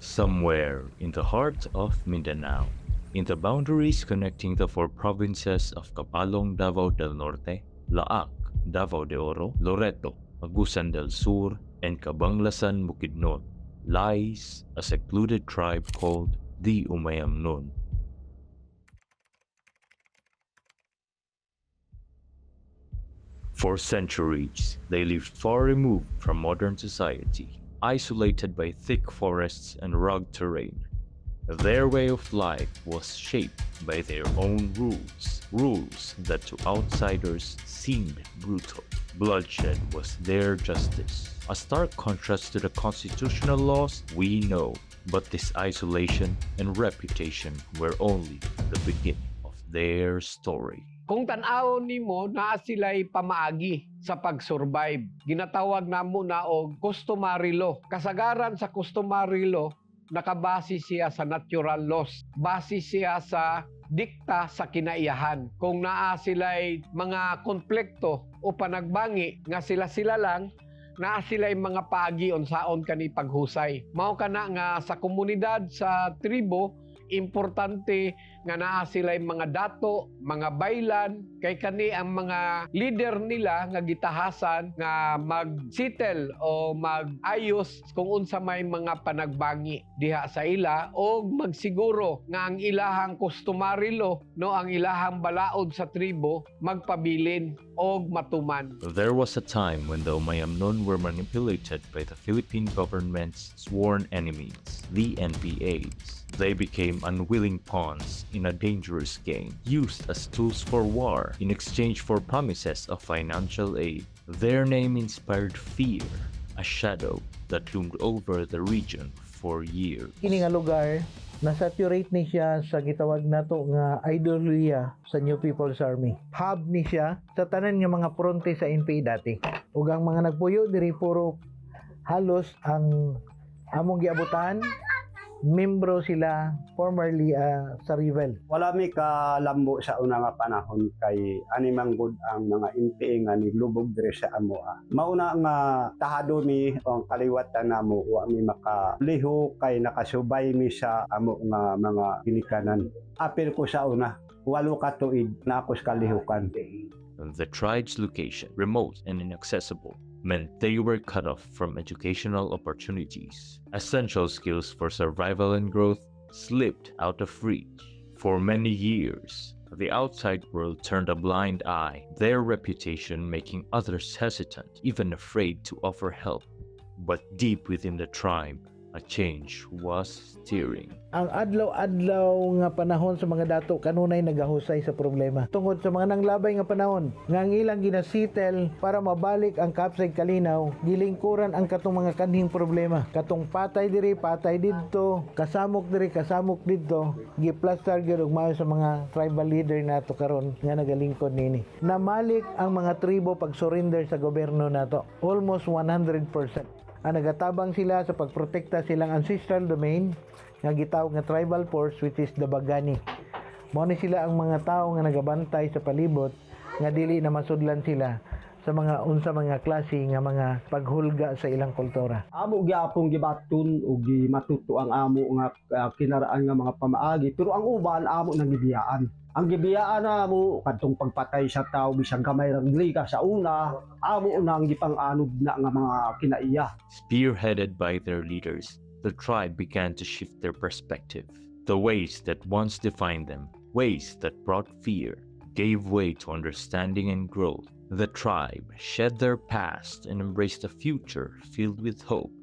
Somewhere in the heart of Mindanao, in the boundaries connecting the four provinces of Capalong, Davao del Norte, Laak, Davao de Oro, Loreto, Agusan del Sur, and Cabanglasan, Bukidnon, lies a secluded tribe called the Umayamnon. For centuries, they lived far removed from modern society, isolated by thick forests and rugged terrain. Their way of life was shaped by their own rules that to outsiders seemed brutal. Bloodshed was their justice, a stark contrast to the constitutional laws we know. But this isolation and reputation were only the beginning of their story. Kung tan-awon nimo naa sila'y pamaagi sa pag-survive. Ginatawag namo na og customary law. Kasagaran sa customary law, nakabase siya sa natural laws. Base siya sa dikta sa kinaiyahan. Kung naa sila'y mga konflikto o panagbangi nga sila-sila lang, naa sila'y mga paagi unsaon kani paghusay. Mao kana nga sa komunidad, sa tribo, importante nga naa sila'y mga dato, mga baylan, kay kani ang mga leader nila nga gitahasan nga mag-settle o mag-ayos kung unsa may mga panagbangi diha sa ila o magsiguro nga ang ilahang customary law, no, ang ilahang balaod sa tribo magpabilin o matuman. There was a time when the Umayamnon were manipulated by the Philippine government's sworn enemies, the NPAs. They became unwilling pawns in a dangerous game, used as tools for war in exchange for promises of financial aid. Their name inspired fear, a shadow that loomed over the region for years. Kini nga lugar, nasaturate ni siya sa gitawag nato nga ideolohiya sa New People's Army. Hub ni siya sa tanan nga mga fronte sa NPA dati. Ug ang mga nagpuyo diri puro halos ang among giabutan, membro sila formerly sa Rivel. Wala mi kalambo sa una nga panahon kay animang good ang mga NPA nga niglubog dire sa amoa. Mauna nga tahado mi ang kaliwatan namo wa mi makaliho kay nakasubay mi sa amo nga mga ginikanan. Apil ko sa una, 8 ka tuig na ako sa kalihukan. The tribe's location, remote and inaccessible, meant they were cut off from educational opportunities. Essential skills for survival and growth slipped out of reach. For many years, the outside world turned a blind eye, their reputation making others hesitant, even afraid to offer help. But deep within the tribe, a change was stirring. Ang adlaw-adlaw nga panahon sa mga dato kanunay nagahusay sa problema. Tungod sa mga nanglabay nga panahon, nga ang ilang ginasitel para mabalik ang Kapsay Kalinaw, gilingkuran ang katong mga kanhing problema. Katong patay diri, patay didto, kasamok diri, kasamok didto, giplastar gyud og maayo sa mga tribal leader nato karon nga nagalingkod nini. Namalik ang mga tribo pag surrender sa gobyerno nato. Almost 100%. Ang nagatabang sila sa pagprotekta silang ancestral domain nga gitawag nga tribal force, which is the Bagani. Mao ni sila ang mga tao nga nagabantay sa palibot nga dili na masudlan sila sa mga unsa mga klase nga mga paghulga sa ilang kultura. Amo gyapon gibaton ug gimatuto ang amo nga kinaraan nga mga pamaagi, pero ang uban amo nang gibiyaan. Ang gibiyaan namo kadtong pagpatay sa tao bisag gamay ra dili ka sa una, amo nang gipang-anob na nga mga kinaiya. Spearheaded by their leaders, the tribe began to shift their perspective. The ways that once defined them, ways that brought fear, gave way to understanding and growth. The tribe shed their past and embraced a future filled with hope.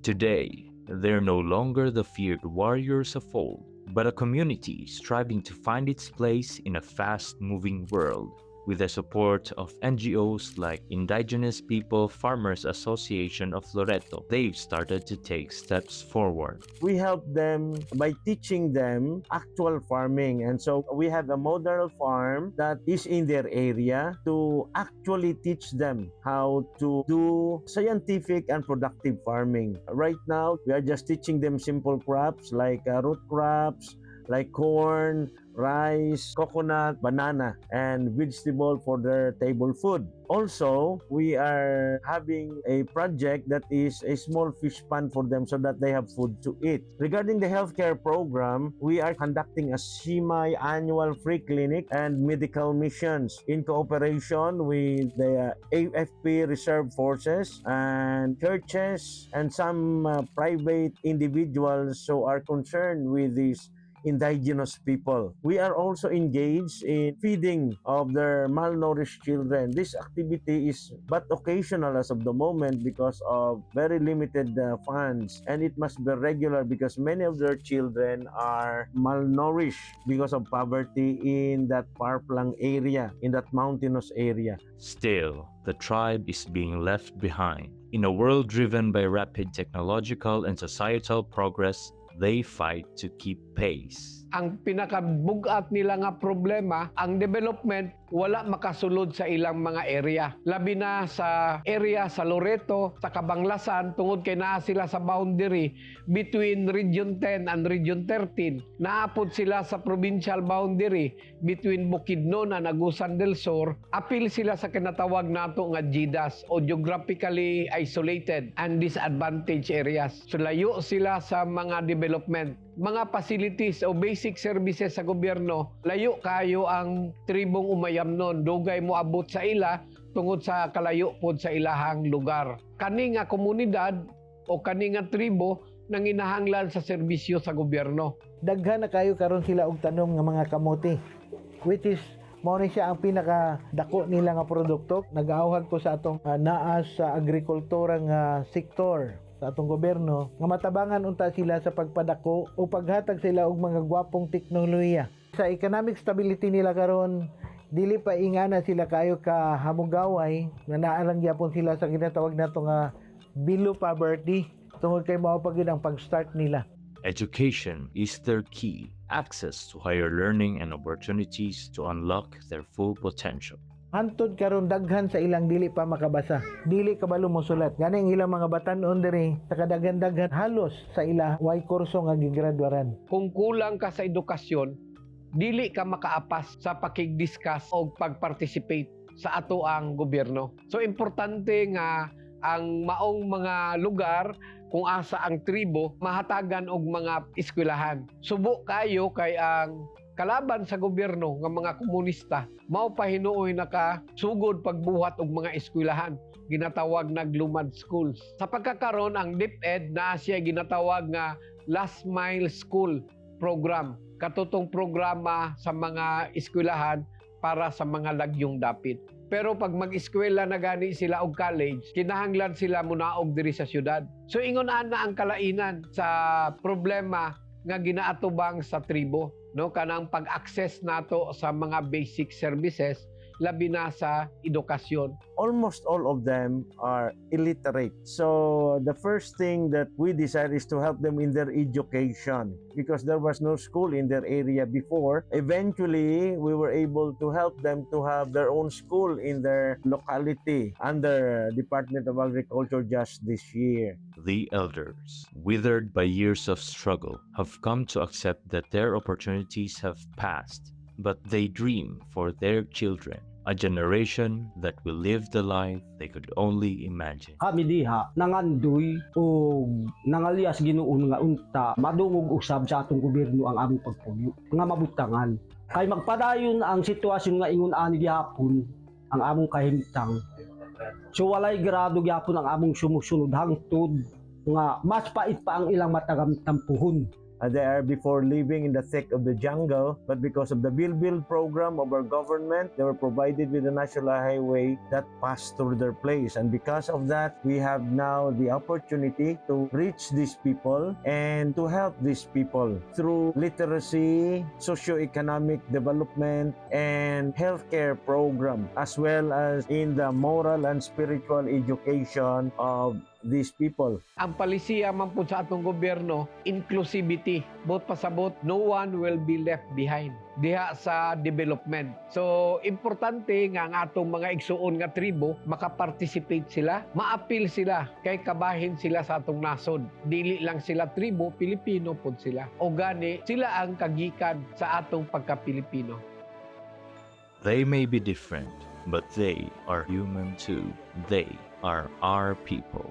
Today, they're no longer the feared warriors of old, but a community striving to find its place in a fast-moving world. With the support of NGOs like Indigenous People Farmers Association of Loreto, they've started to take steps forward. We help them by teaching them actual farming, and so we have a model farm that is in their area to actually teach them how to do scientific and productive farming. Right now, we are just teaching them simple crops like root crops, like corn, rice, coconut, banana, and vegetable for their table food. Also, we are having a project that is a small fish pond for them so that they have food to eat. Regarding the healthcare program, we are conducting a semi-annual free clinic and medical missions in cooperation with the AFP Reserve Forces and churches and some private individuals who are concerned with these indigenous people. We are also engaged in feeding of their malnourished children. This activity is but occasional as of the moment because of very limited funds, and it must be regular because many of their children are malnourished because of poverty in that far-flung area, in that mountainous area. Still, the tribe is being left behind. In a world driven by rapid technological and societal progress, they fight to keep pace. Ang pinakabugat nila nga problema, ang development wala makasulod sa ilang mga area. Labi na sa area sa Loreto, sa Cabanglasan, tungod kay naa sila sa boundary between Region 10 and Region 13. Naapod sila sa provincial boundary between Bukidnon and Agusan del Sur. Apil sila sa kinatawag nato nga GIDAS o geographically isolated and disadvantaged areas. So layo sila sa mga development. Mga facilities o basic services sa gobyerno, layo kayo ang tribong umayam nun. Dugay mo abot sa ila tungod sa kalayo pod sa ilahang lugar. Kani nga komunidad o kani nga tribo nanginahanglan sa serbisyo sa gobyerno. Daghan na kayo karon sila og tanom nga mga kamote, which is mao ni siya ang pinakadako nila nga produkto. Nag-aawhag ko sa atong naas sa agrikultura nga sektor sa atong gobyerno nga matabangan unta sila sa pagpadako o paghatag sila og mga gwapong teknolohiya. Sa economic stability nila karon, dili pa ingana sila kayo ka hamugaway nga naalang gyapon sila sa ginatawag nato nga below poverty tungod kay mao pa gyud ang pag-start nila. Education is their key, access to higher learning and opportunities to unlock their full potential. Hantod karon daghan sa ilang dili pa makabasa, dili kabalo mosulat. Ganing ilang mga batan-on diri sa kadaghan-daghan halos sa ila way kurso nga gigraduaran. Kung kulang ka sa edukasyon, dili ka makaapas sa pakig-discuss o pag-participate sa ato ang gobyerno. So importante nga ang maong mga lugar kung asa ang tribo mahatagan og mga eskwelahan. Subo kayo kay ang kalaban sa gobyerno nga mga komunista mao pa hinuoy nakasugod pagbuhat og mga eskwelahan, ginatawag na lumad schools. Sa pagkakaron ang DepEd na siya ginatawag nga last mile school program, katutong programa sa mga eskwelahan para sa mga lagyong dapit. Pero pag mag-eskwela na gani sila og college, kinahanglan sila munaog diri sa syudad. So ingon ana ang kalainan sa problema nga ginaatubang sa tribo, no, kanang pag-access nato sa mga basic services labi na sa edukasyon. Almost all of them are illiterate. So the first thing that we decided is to help them in their education because there was no school in their area before. Eventually, we were able to help them to have their own school in their locality under Department of Agriculture just this year. The elders, withered by years of struggle, have come to accept that their opportunities have passed, but they dream for their children, a generation that will live the life they could only imagine. Kami diha nangandoy o nangalias Ginoon nga unta madungog usab sa atong gobyerno ang among pagpuyo nga mabutangan kay magpadayon ang sitwasyon nga ingon ani gihapon ang among kahimtang. So walay grado gyapon ang among sumusunod hangtod nga mas pait pa ang ilang matagam tampuhon. They are before living in the thick of the jungle, but because of the Build program of our government, they were provided with a national highway that passed through their place. And because of that, we have now the opportunity to reach these people and to help these people through literacy, socio-economic development, and healthcare program, as well as in the moral and spiritual education of these people. Ang palisiya man po sa atong gobyerno, inclusivity. Both pasabot, no one will be left behind diha sa development. So, importante nga ang atong mga igsuon nga tribo, makaparticipate sila, maapil sila, kay kabahin sila sa atong nasod. Dili lang sila tribo, Pilipino po sila. O gani, sila ang kagikan sa atong pagka-Pilipino. They may be different, but they are human too. They are our people.